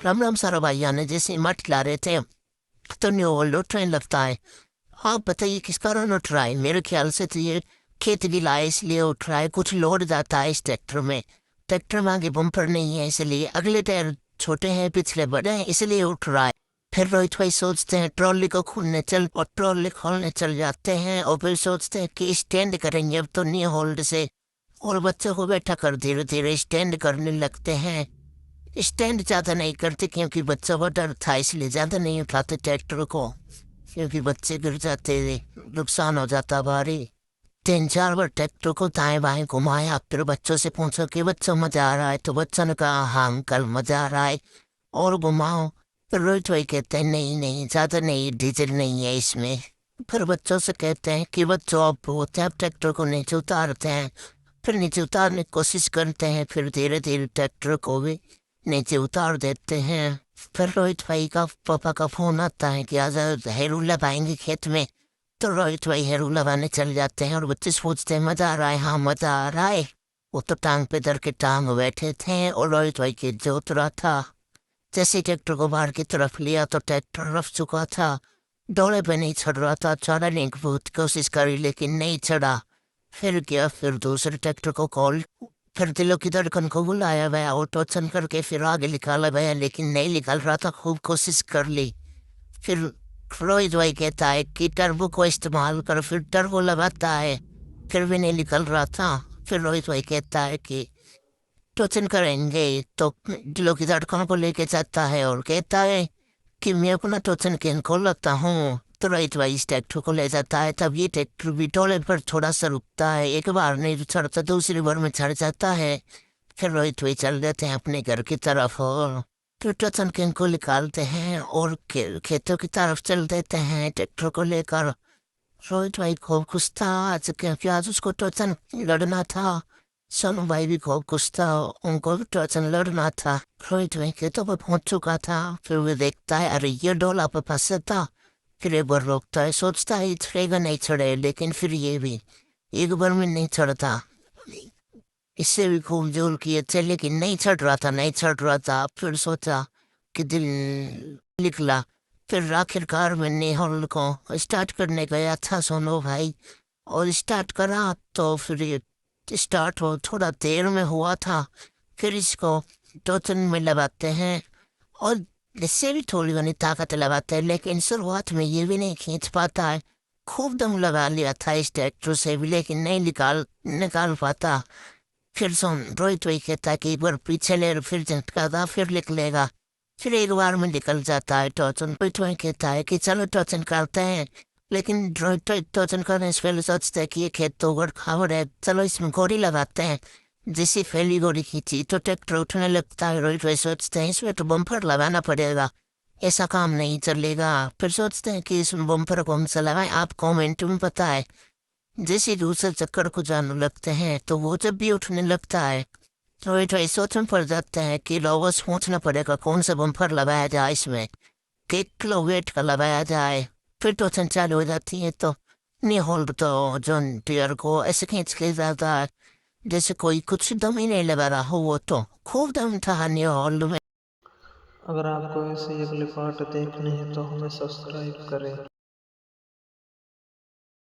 राम राम सारा भाई ने जैसे मठ ला रहे थे तो न्यू ओल्ड ट्रेन लगता है। आप बताइए किस कारण उठ रहा है? मेरे ख्याल से तो ये खेत भी लाए इसलिए उठ रहा है। कुछ लोड जाता है इस ट्रैक्टर में। ट्रैक्टर में आगे बम्पर नहीं है इसलिए, अगले टायर छोटे हैं पिछले बड़े हैं इसलिए उठ रहा है। फिर रोहित भाई सोचते हैं ट्रॉली को खोलने चल, और ट्रॉली खोलने चल जाते हैं और फिर सोचते हैं कि स्टैंड करेंगे अब तो न्यू होल्ड से, और बच्चों को बैठा कर धीरे धीरे स्टैंड करने लगते हैं। स्टैंड ज़्यादा नहीं करते क्योंकि बच्चों को डर था इसलिए ज़्यादा नहीं उठाते ट्रैक्टर को, क्योंकि बच्चे गिर जाते नुकसान हो जाता भारी। 3-4 बार ट्रैक्टर को दाएं बाएं घुमाया, फिर बच्चों से पूछो कि बच्चों मजा आ रहा है, तो बच्चों ने कहा हाँ अंकल मजा आ रहा है, और घुमाओ। फिर रोहित भाई कहते हैं नहीं नहीं ज़्यादा नहीं, डीजल नहीं है इसमें। फिर बच्चों से कहते हैं कि बच्चों अब होते हैं, अब ट्रैक्टर को नीचे उतारते हैं। फिर नीचे उतारने की कोशिश करते हैं, फिर धीरे धीरे ट्रैक्टर को भी नीचे उतार देते हैं। फिर रोहित भाई का पापा का फोन आता है कि आज हेरू लगाएंगे खेत में। तो रोहित भाई हेरू लगाने चल जाते हैं और बच्चे सोचते हैं मजा आ रहा है, हाँ मजा आ रहा है। वो तो टांग पे धर के टांग बैठे थे और रोहित भाई के जोत रहा था। जैसे ट्रैक्टर को बाहर की तरफ लिया तो ट्रैक्टर रफ चुका था, डोले पे नहीं चढ़ रहा था। चढ़ने की बहुत कोशिश करी लेकिन नहीं चढ़ा। फिर क्या, फिर दूसरे ट्रैक्टर को कॉल, फिर दिलों की धड़कन को बुलाया गया, ऑटो चल करके फिर आगे निकाला गया लेकिन नहीं निकल रहा था, खूब कोशिश कर ली। फिर रोहित भाई कहता है कि टर्बो को इस्तेमाल कर, फिर टर्बो लगाता है, फिर भी नहीं निकल रहा था। फिर रोहित भाई कहता है कि टोचन करेंगे, तो दिलों की धड़कन को लेके जाता है और कहता है कि मैं अपना टोचन केन को लगता हूँ। तो रोहित भाई इस ट्रैक्टर को ले जाता है, तब ये ट्रैक्टर भी टोले पर थोड़ा सा रुकता है, एक बार नहीं चढ़ता दूसरी बार में चढ़ जाता है। फिर रोहित भाई चल देते हैं अपने घर की तरफ और फिर टोचन केन को निकालते हैं और खेतों की तरफ चल देते हैं ट्रैक्टर को लेकर। रोहित भाई खूब खुश था आज, क्योंकि आज उसको टोचन लड़ना था। सोनू भाई भी खूब खुश था, उनको भी टोचन लड़ना था। रोहित भाई खेतों पर पहुंच चुका था, फिर वो देखता है अरे ये डोला पर फंसा था। फिर एक बार रोकता है, सोचता है चढ़ेगा नहीं चढ़े, लेकिन फिर ये भी एक बार में नहीं चढ़ता। इससे भी खूब जोर किए थे लेकिन नहीं चढ़ रहा था, नहीं चढ़ रहा था। फिर सोचा कि दिल निकला। फिर आखिरकार मैंने हॉल को स्टार्ट करने गया था सोनू भाई, और स्टार्ट करा तो फिर ये स्टार्ट हो थोड़ा देर में हुआ था। फिर इसको टोचन में लगाते हैं और इससे भी थोड़ी घनी ताकत लगाते हैं, लेकिन शुरुआत में ये भी नहीं खींच पाता है। खूब दम लगा लिया था इस ट्रैक्टर से भी लेकिन नहीं निकाल पाता। फिर सुन रोहित वही कहता है कि एक बार पीछे ले, फिर झटका था फिर निकलेगा। फिर एक बार में निकल जाता है टोचन। रोहित वही कहता है कि चलो टोचन करते हैं, लेकिन टोचन करने से पहले सोचते हैं कि ये खेत तो उगड़ खावड़ है, चलो इसमें गोरी लगाते हैं। जैसे पहली गोरी खींची तो ट्रैक्टर उठने लगता है। रोहित भाई सोचते हैं इसमें तो बम्पर लगाना पड़ेगा, ऐसा काम नहीं चलेगा। फिर सोचते हैं कि इसमें बम्पर को हम से लगाएं, आपको मिनट में पता है। जैसे दूसरे चक्कर को जाने लगते हैं तो वो जब भी उठने लगता है तो रोहित भाई सोच में पड़ जाते हैं कि लोगों सोचना पड़ेगा कौन सा बम्पर लगाया जाए, इसमें किलो वेट का लगाया जाए। फिर टोचन चालू हो जाती है तो नहीं होल्ड तो जॉन टीयर को ऐसे खींच के जाता है जैसे कोई कुछ दम ही नहीं लगा रहा हो। वो तो खूब दम था न्यू होल्ड में। अगर आपको ऐसे ही अगले पार्ट देखने हैं तो हमें सब्सक्राइब करें।